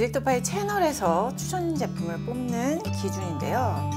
디렉터파이 채널에서 추천 제품을 뽑는 기준인데요.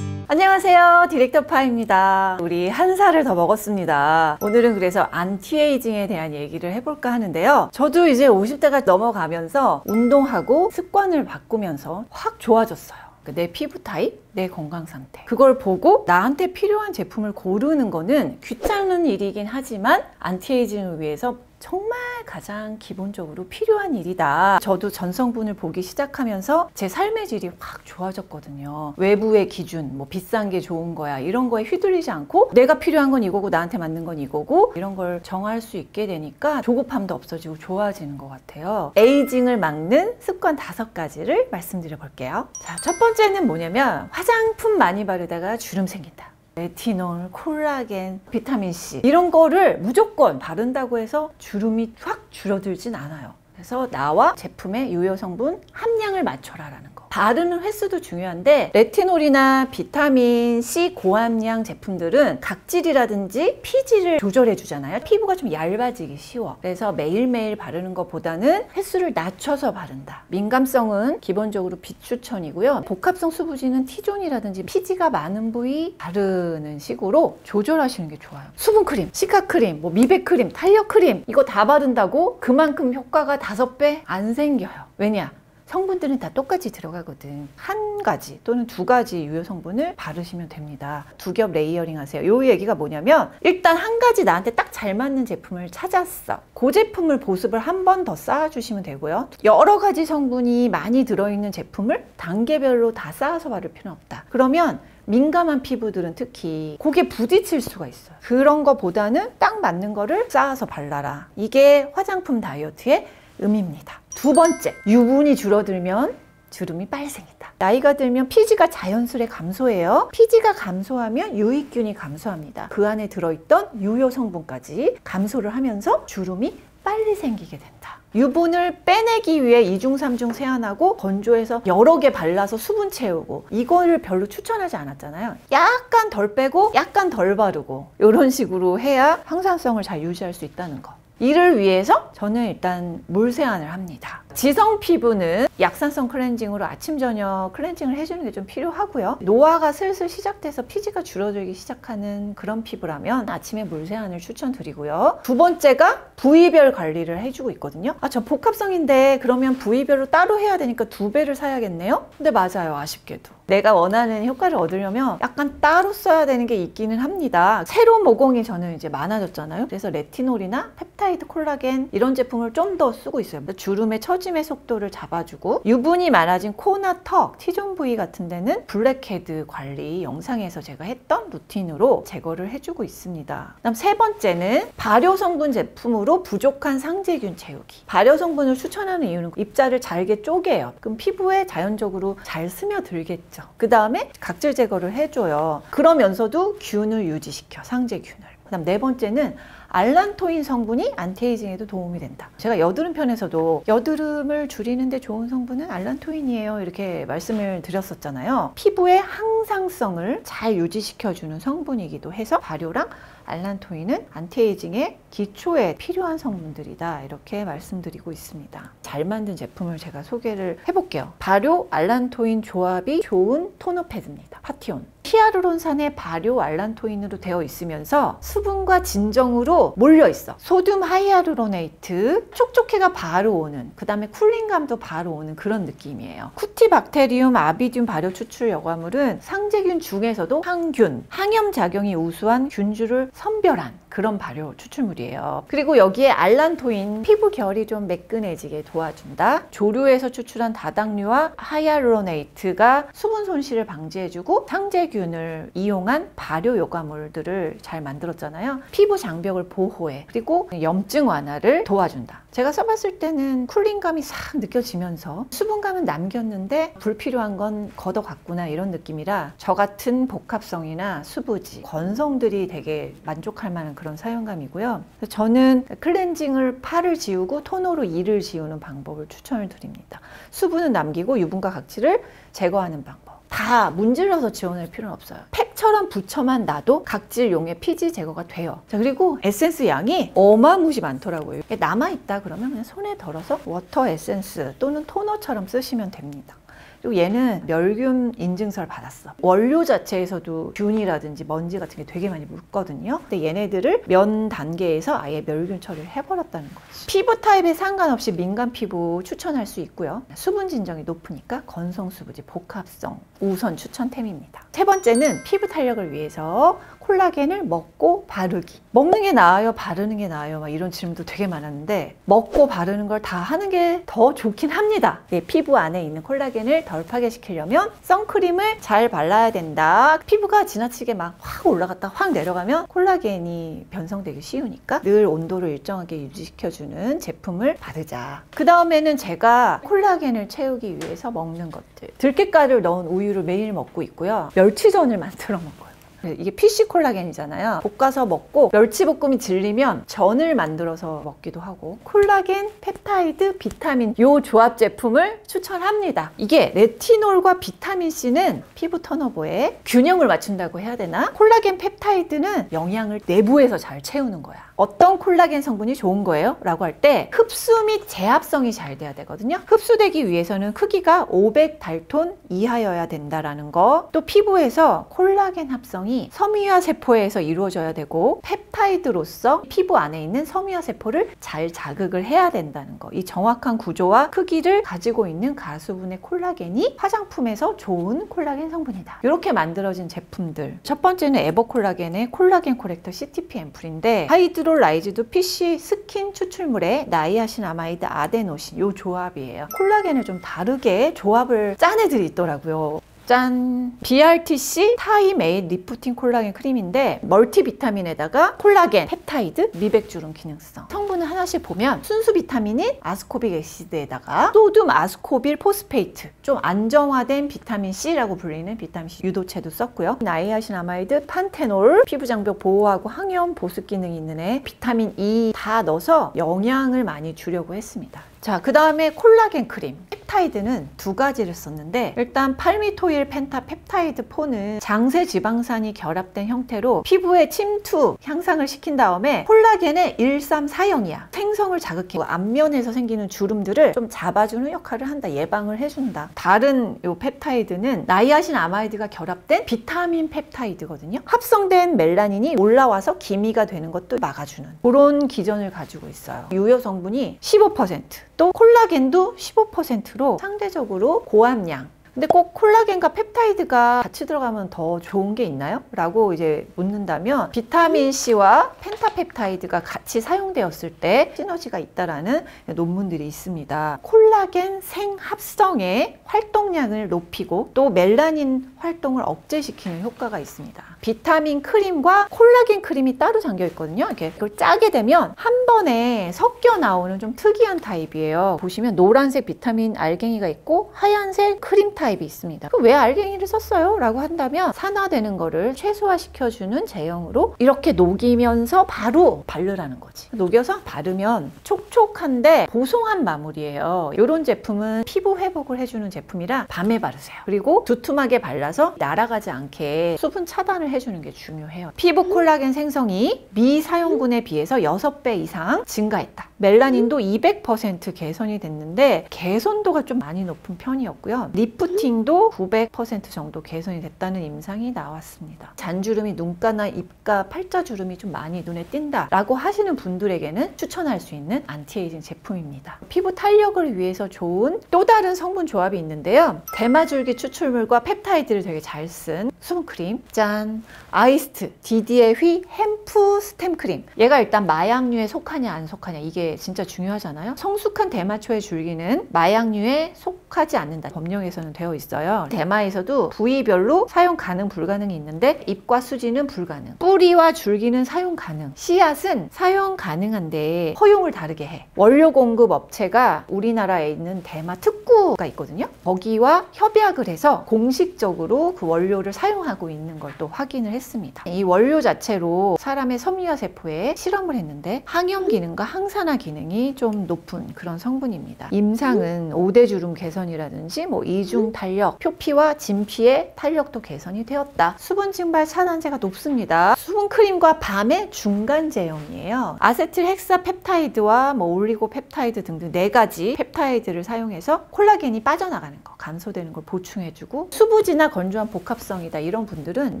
안녕하세요, 디렉터파입니다. 우리 한 살을 더 먹었습니다. 오늘은 그래서 안티에이징에 대한 얘기를 해볼까 하는데요. 저도 이제 50대가 넘어가면서 운동하고 습관을 바꾸면서 확 좋아졌어요. 내 피부 타입, 내 건강 상태, 그걸 보고 나한테 필요한 제품을 고르는 거는 귀찮은 일이긴 하지만 안티에이징을 위해서 정말 가장 기본적으로 필요한 일이다. 저도 전성분을 보기 시작하면서 제 삶의 질이 확 좋아졌거든요. 외부의 기준, 뭐 비싼 게 좋은 거야, 이런 거에 휘둘리지 않고 내가 필요한 건 이거고 나한테 맞는 건 이거고, 이런 걸 정할 수 있게 되니까 조급함도 없어지고 좋아지는 것 같아요. 에이징을 막는 습관 5가지를 말씀드려 볼게요. 자, 첫 번째는 뭐냐면 화장품 많이 바르다가 주름 생긴다. 레티놀, 콜라겐, 비타민C 이런 거를 무조건 바른다고 해서 주름이 확 줄어들진 않아요. 그래서 나와 제품의 유효 성분 함량을 맞춰라 라는 거. 바르는 횟수도 중요한데 레티놀이나 비타민 C 고함량 제품들은 각질이라든지 피지를 조절해 주잖아요. 피부가 좀 얇아지기 쉬워. 그래서 매일매일 바르는 것보다는 횟수를 낮춰서 바른다. 민감성은 기본적으로 비추천이고요. 복합성 수부지는 T존이라든지 피지가 많은 부위 바르는 식으로 조절하시는 게 좋아요. 수분크림, 시카크림, 뭐 미백크림, 탄력크림 이거 다 바른다고 그만큼 효과가 5배 안 생겨요. 왜냐? 성분들은 다 똑같이 들어가거든. 한 가지 또는 2가지 유효 성분을 바르시면 됩니다. 2겹 레이어링 하세요. 요 얘기가 뭐냐면 일단 한 가지 나한테 딱 잘 맞는 제품을 찾았어. 그 제품을 보습을 한 번 더 쌓아주시면 되고요. 여러 가지 성분이 많이 들어있는 제품을 단계별로 다 쌓아서 바를 필요는 없다. 그러면 민감한 피부들은 특히 그게 부딪힐 수가 있어요. 그런 거보다는 딱 맞는 거를 쌓아서 발라라. 이게 화장품 다이어트의 의미입니다. 2번째, 유분이 줄어들면 주름이 빨리 생긴다. 나이가 들면 피지가 자연스레 감소해요. 피지가 감소하면 유익균이 감소합니다. 그 안에 들어있던 유효 성분까지 감소를 하면서 주름이 빨리 생기게 된다. 유분을 빼내기 위해 2중 3중 세안하고 건조해서 여러 개 발라서 수분 채우고 이거를 별로 추천하지 않았잖아요. 약간 덜 빼고 약간 덜 바르고 이런 식으로 해야 항상성을 잘 유지할 수 있다는 거. 이를 위해서 저는 일단 물 세안을 합니다. 지성 피부는 약산성 클렌징으로 아침 저녁 클렌징을 해주는 게 좀 필요하고요. 노화가 슬슬 시작돼서 피지가 줄어들기 시작하는 그런 피부라면 아침에 물 세안을 추천드리고요. 2번째가 부위별 관리를 해주고 있거든요. 저 복합성인데 그러면 부위별로 따로 해야 되니까 2배를 사야겠네요. 근데 맞아요, 아쉽게도. 내가 원하는 효과를 얻으려면 약간 따로 써야 되는 게 있기는 합니다. 세로 모공이 저는 이제 많아졌잖아요. 그래서 레티놀이나 펩타이드 콜라겐 이런 제품을 좀 더 쓰고 있어요. 주름의 처짐의 속도를 잡아주고 유분이 많아진 코나 턱, T존 부위 같은 데는 블랙헤드 관리 영상에서 제가 했던 루틴으로 제거를 해주고 있습니다. 그다음 3번째는 발효 성분 제품으로 부족한 상재균 채우기. 발효 성분을 추천하는 이유는 입자를 잘게 쪼개요. 그럼 피부에 자연적으로 잘 스며들겠죠. 그 다음에 각질 제거를 해줘요. 그러면서도 균을 유지시켜, 상재균을. 그 다음 4번째는 알란토인 성분이 안티에이징에도 도움이 된다. 제가 여드름 편에서도 여드름을 줄이는 데 좋은 성분은 알란토인이에요 이렇게 말씀을 드렸었잖아요. 피부의 항상성을 잘 유지시켜주는 성분이기도 해서 발효랑 알란토인은 안티에이징의 기초에 필요한 성분들이다 이렇게 말씀드리고 있습니다. 잘 만든 제품을 제가 소개를 해볼게요. 발효 알란토인 조합이 좋은 토너 패드입니다. 파티온. 히아루론산의 발효 알란토인으로 되어 있으면서 수분과 진정으로 몰려 있어. 소듐 하이아루로네이트, 촉촉해가 바로 오는, 그 다음에 쿨링감도 바로 오는 그런 느낌이에요. 쿠티박테리움 아비듐 발효 추출 여과물은 상재균 중에서도 항균, 항염작용이 우수한 균주를 선별한 그런 발효 추출물이에요. 그리고 여기에 알란토인, 피부 결이 좀 매끈해지게 도와준다. 조류에서 추출한 다당류와 하이아루로네이트가 수분 손실을 방지해주고 상재균을 이용한 발효 요가물들을 잘 만들었잖아요. 피부 장벽을 보호해. 그리고 염증 완화를 도와준다. 제가 써봤을 때는 쿨링감이 싹 느껴지면서 수분감은 남겼는데 불필요한 건 걷어갔구나 이런 느낌이라 저 같은 복합성이나 수부지, 건성들이 되게 만족할 만한 그런 사용감이고요. 저는 클렌징을 파를 지우고 토너로 이를 지우는 방법을 추천을 드립니다. 수분은 남기고 유분과 각질을 제거하는 방법. 다 문질러서 지워낼 필요는 없어요. 팩처럼 붙여만 놔도 각질용의 피지 제거가 돼요. 자, 그리고 에센스 양이 어마무시 많더라고요. 남아있다 그러면 그냥 손에 덜어서 워터 에센스 또는 토너처럼 쓰시면 됩니다. 그리고 얘는 멸균 인증서를 받았어. 원료 자체에서도 균이라든지 먼지 같은 게 되게 많이 묻거든요. 근데 얘네들을 면 단계에서 아예 멸균 처리를 해버렸다는 거지. 피부 타입에 상관없이 민감 피부 추천할 수 있고요. 수분 진정이 높으니까 건성수부지 복합성 우선 추천템입니다. 세 번째는 피부 탄력을 위해서 콜라겐을 먹고 바르기. 먹는 게 나아요? 바르는 게 나아요? 막 이런 질문도 되게 많았는데 먹고 바르는 걸 다 하는 게 더 좋긴 합니다. 피부 안에 있는 콜라겐을 덜 파괴시키려면 선크림을 잘 발라야 된다. 피부가 지나치게 막 확 올라갔다 확 내려가면 콜라겐이 변성되기 쉬우니까 늘 온도를 일정하게 유지시켜주는 제품을 바르자. 그 다음에는 제가 콜라겐을 채우기 위해서 먹는 것들. 들깨가루를 넣은 우유를 매일 먹고 있고요. 멸치전을 만들어 먹어요. 이게 PC 콜라겐이잖아요. 볶아서 먹고 멸치볶음이 질리면 전을 만들어서 먹기도 하고 콜라겐, 펩타이드, 비타민 요 조합 제품을 추천합니다. 이게 레티놀과 비타민C는 피부 턴오버에 균형을 맞춘다고 해야 되나? 콜라겐, 펩타이드는 영양을 내부에서 잘 채우는 거야. 어떤 콜라겐 성분이 좋은 거예요? 라고 할 때 흡수 및 제합성이 잘 돼야 되거든요. 흡수되기 위해서는 크기가 500달톤 이하여야 된다라는 거. 또 피부에서 콜라겐 합성이 섬유화 세포에서 이루어져야 되고 펩타이드로서 피부 안에 있는 섬유화 세포를 잘 자극을 해야 된다는 거. 이 정확한 구조와 크기를 가지고 있는 가수분의 콜라겐이 화장품에서 좋은 콜라겐 성분이다. 이렇게 만들어진 제품들. 첫 번째는 에버콜라겐의 콜라겐 코렉터 CTP 앰플인데 하이드롤라이즈드 PC 스킨 추출물에 나이아신아마이드 아데노신 요 조합이에요. 콜라겐을 좀 다르게 조합을 짠 애들이 있더라고요. 짠! BRTC 타이메이드 리프팅 콜라겐 크림인데 멀티비타민에다가 콜라겐, 펩타이드, 미백주름 기능성. 성분을 하나씩 보면 순수 비타민인 아스코빅 애시드에다가 소듐 아스코빌 포스페이트, 좀 안정화된 비타민C라고 불리는 비타민C 유도체도 썼고요. 나이아신아마이드, 판테놀, 피부 장벽 보호하고 항염 보습 기능이 있는 애, 비타민 E 다 넣어서 영양을 많이 주려고 했습니다. 자, 그 다음에 콜라겐 크림. 펩타이드는 두 가지를 썼는데 일단 팔미토일 펜타펩타이드 4는 장세 지방산이 결합된 형태로 피부에 침투 향상을 시킨 다음에 콜라겐의 1,3,4형이야. 생성을 자극해 앞면에서 생기는 주름들을 좀 잡아주는 역할을 한다. 예방을 해준다. 다른 요 펩타이드는 나이아신 아마이드가 결합된 비타민 펩타이드거든요. 합성된 멜라닌이 올라와서 기미가 되는 것도 막아주는 그런 기전을 가지고 있어요. 유효 성분이 15%, 또 콜라겐도 15%로 상대적으로 고함량. 근데 꼭 콜라겐과 펩타이드가 같이 들어가면 더 좋은 게 있나요? 라고 이제 묻는다면 비타민C와 펜타펩타이드가 같이 사용되었을 때 시너지가 있다라는 논문들이 있습니다. 콜라겐 생합성의 활동량을 높이고 또 멜라닌 활동을 억제시키는 효과가 있습니다. 비타민 크림과 콜라겐 크림이 따로 잠겨 있거든요. 이렇게 그걸 짜게 되면 한 번에 섞여 나오는 좀 특이한 타입이에요. 보시면 노란색 비타민 알갱이가 있고 하얀색 크림 타입이 있습니다. 왜 알갱이를 썼어요? 라고 한다면 산화되는 거를 최소화시켜주는 제형으로 이렇게 녹이면서 바로 바르라는 거지. 녹여서 바르면 촉촉한데 보송한 마무리예요. 이런 제품은 피부 회복을 해주는 제품이라 밤에 바르세요. 그리고 두툼하게 발라서 날아가지 않게 수분 차단을 해주는 게 중요해요. 피부 콜라겐 생성이 미사용군에 비해서 6배 이상 증가했다. 멜라닌도 200% 개선이 됐는데 개선도가 좀 많이 높은 편이었고요. 리프팅도 900% 정도 개선이 됐다는 임상이 나왔습니다. 잔주름이 눈가나 입가, 팔자주름이 좀 많이 눈에 띈다 라고 하시는 분들에게는 추천할 수 있는 안티에이징 제품입니다. 피부 탄력을 위해서 좋은 또 다른 성분 조합이 있는데요. 대마줄기 추출물과 펩타이드를 되게 잘 쓴 수분크림. 짠! 아이스트 디디의 휘 햄프 스템 크림. 얘가 일단 마약류에 속하냐 안 속하냐 이게 진짜 중요하잖아요. 성숙한 대마초의 줄기는 마약류에 속하지 않는다. 법령에서는 되어 있어요. 대마에서도 부위별로 사용 가능 불가능이 있는데 잎과 수지는 불가능, 뿌리와 줄기는 사용 가능, 씨앗은 사용 가능한데 허용을 다르게 해. 원료 공급 업체가 우리나라에 있는 대마 특구가 있거든요. 거기와 협약을 해서 공식적으로 그 원료를 사용하고 있는 걸 또 확인을 했습니다. 이 원료 자체로 사람의 섬유화 세포에 실험을 했는데 항염 기능과 항산화 기능이 좀 높은 그런 성분입니다. 임상은 5대 주름 개선이라든지 뭐 이중 탄력, 표피와 진피의 탄력도 개선이 되었다. 수분 증발 차단제가 높습니다. 수분 크림과 밤의 중간 제형이에요. 아세틸 헥사펩타이드와 뭐 올리고펩타이드 등등 4가지 펩타이드를 사용해서 콜라겐이 빠져나가는 거, 감소되는 걸 보충해주고, 수부지나 건조한 복합성이다 이런 분들은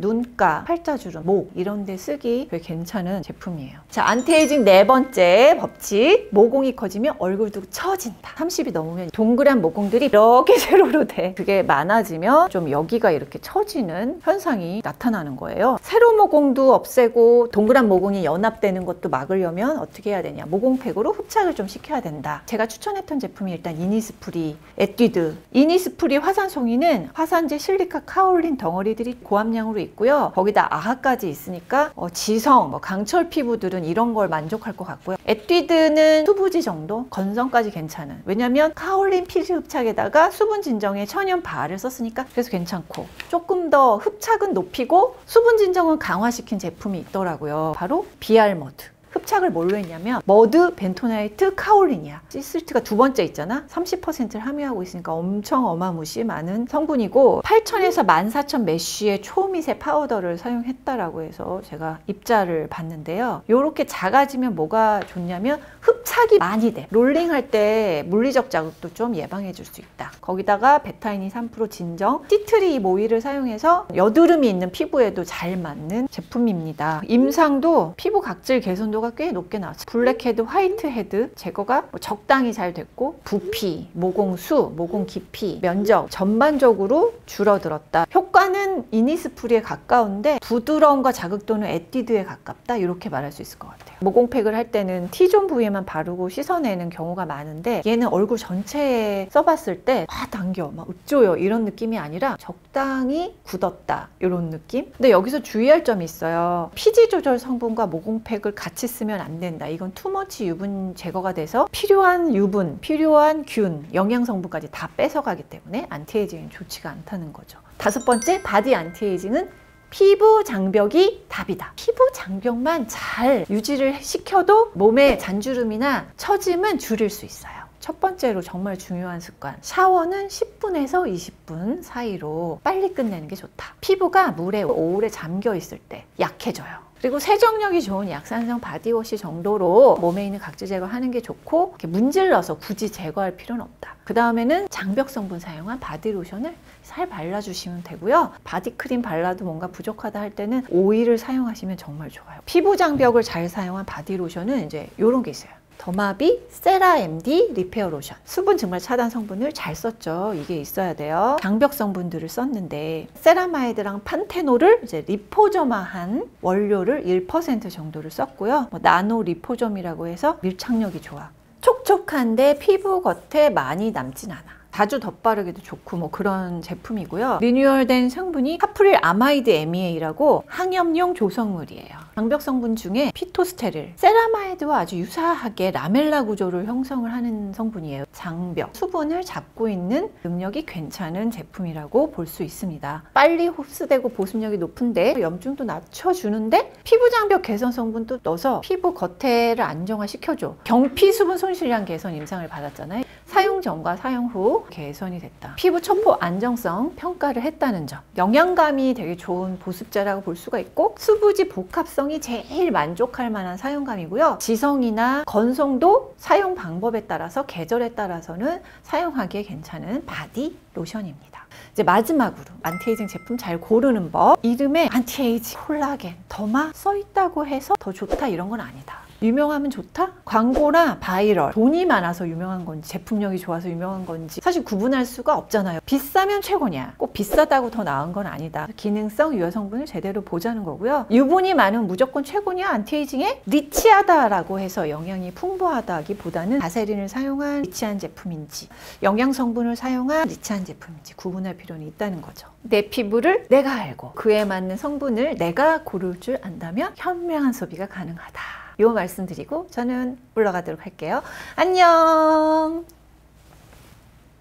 눈가, 팔자주름, 목 이런 데 쓰기 되게 괜찮은 제품이에요. 자, 안티에이징 4번째 법칙. 모공이 커지면 얼굴도 처진다. 30이 넘으면 동그란 모공들이 이렇게 세로로 돼. 그게 많아지면 좀 여기가 이렇게 처지는 현상이 나타나는 거예요. 세로 모공도 없애고 동그란 모공이 연합되는 것도 막으려면 어떻게 해야 되냐, 모공팩으로 흡착을 좀 시켜야 된다. 제가 추천했던 제품이 일단 이니스프리, 에뛰드. 이니스프리 화산송이는 화산재, 실리카, 카올린 덩어리들이 고함량으로 있고요. 거기다 아하까지 있으니까 지성, 강철 피부들은 이런 걸 만족할 것 같고요. 에뛰드는 수부지 정도, 건성까지 괜찮은. 왜냐면 카올린 피지 흡착에다가 수분 진정에 천연 바를 썼으니까 그래서 괜찮고, 조금 더 흡착은 높이고 수분 진정은 강화시킨 제품이 있더라고요. 바로 비알머드. 흡착을 뭘로 했냐면 머드, 벤토나이트, 카올린이야. 시스루트가 2번째 있잖아. 30%를 함유하고 있으니까 엄청 어마무시 많은 성분이고, 8,000에서 14,000 메쉬의 초미세 파우더를 사용했다라고 해서 제가 입자를 봤는데요. 이렇게 작아지면 뭐가 좋냐면 흡착이 많이 돼. 롤링할 때 물리적 자극도 좀 예방해 줄 수 있다. 거기다가 베타이닌 3% 진정, 티트리 오일을 사용해서 여드름이 있는 피부에도 잘 맞는 제품입니다. 임상도 피부 각질 개선도 꽤 높게 나왔어요. 블랙헤드, 화이트헤드 제거가 적당히 잘 됐고, 부피, 모공수, 모공 깊이, 면적 전반적으로 줄어들었다. 효과는 이니스프리에 가까운데 부드러움과 자극도는 에뛰드에 가깝다. 이렇게 말할 수 있을 것 같아요. 모공팩을 할 때는 T존 부위에만 바르고 씻어내는 경우가 많은데, 얘는 얼굴 전체에 써봤을 때 당겨, 막 으쪼요 이런 느낌이 아니라 적당히 굳었다 이런 느낌. 근데 여기서 주의할 점이 있어요. 피지 조절 성분과 모공팩을 같이 쓰면 안 된다. 이건 투머치 유분 제거가 돼서 필요한 유분, 필요한 균, 영양 성분까지 다 뺏어가기 때문에 안티에이징은 좋지가 않다는 거죠. 5번째, 바디 안티에이징은 피부 장벽이 답이다. 피부 장벽만 잘 유지를 시켜도 몸의 잔주름이나 처짐은 줄일 수 있어요. 첫 번째로 정말 중요한 습관, 샤워는 10분에서 20분 사이로 빨리 끝내는 게 좋다. 피부가 물에 오래 잠겨 있을 때 약해져요. 그리고 세정력이 좋은 약산성 바디워시 정도로 몸에 있는 각질 제거하는 게 좋고, 이렇게 문질러서 굳이 제거할 필요는 없다. 그 다음에는 장벽 성분 사용한 바디로션을 살 발라주시면 되고요. 바디크림 발라도 뭔가 부족하다 할 때는 오일을 사용하시면 정말 좋아요. 피부 장벽을 잘 사용한 바디로션은 이제 이런 게 있어요. 더마비 세라MD 리페어 로션. 수분 증발 차단 성분을 잘 썼죠. 이게 있어야 돼요. 장벽 성분들을 썼는데 세라마이드랑 판테놀을 이제 리포점화한 원료를 1% 정도를 썼고요. 나노 리포점이라고 해서 밀착력이 좋아. 촉촉한데 피부 겉에 많이 남진 않아. 자주 덧바르기도 좋고 그런 제품이고요. 리뉴얼된 성분이 카프릴 아마이드 MEA라고 항염용 조성물이에요. 장벽 성분 중에 피토스테릴, 세라마이드와 아주 유사하게 라멜라 구조를 형성을 하는 성분이에요. 장벽, 수분을 잡고 있는 능력이 괜찮은 제품이라고 볼 수 있습니다. 빨리 흡수되고 보습력이 높은데 염증도 낮춰주는데 피부 장벽 개선 성분도 넣어서 피부 겉에를 안정화시켜줘. 경피 수분 손실량 개선 임상을 받았잖아요. 사용 전과 사용 후 개선이 됐다. 피부 첨포 안정성 평가를 했다는 점. 영양감이 되게 좋은 보습제라고 볼 수가 있고, 수부지 복합성이 제일 만족할 만한 사용감이고요. 지성이나 건성도 사용 방법에 따라서, 계절에 따라서는 사용하기에 괜찮은 바디 로션입니다. 이제 마지막으로 안티에이징 제품 잘 고르는 법. 이름에 안티에이징, 콜라겐, 더마 써있다고 해서 더 좋다 이런 건 아니다. 유명하면 좋다? 광고나 바이럴, 돈이 많아서 유명한 건지 제품력이 좋아서 유명한 건지 사실 구분할 수가 없잖아요. 비싸면 최고냐, 꼭 비싸다고 더 나은 건 아니다. 기능성, 유효 성분을 제대로 보자는 거고요. 유분이 많으면 무조건 최고냐, 안티에이징에 리치하다라고 해서 영양이 풍부하다기보다는 바세린을 사용한 리치한 제품인지 영양 성분을 사용한 리치한 제품인지 구분할 필요는 있다는 거죠. 내 피부를 내가 알고 그에 맞는 성분을 내가 고를 줄 안다면 현명한 소비가 가능하다. 이 말씀드리고 저는 물러가도록 할게요. 안녕.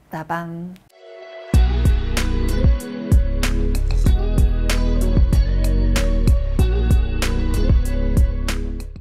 나밤.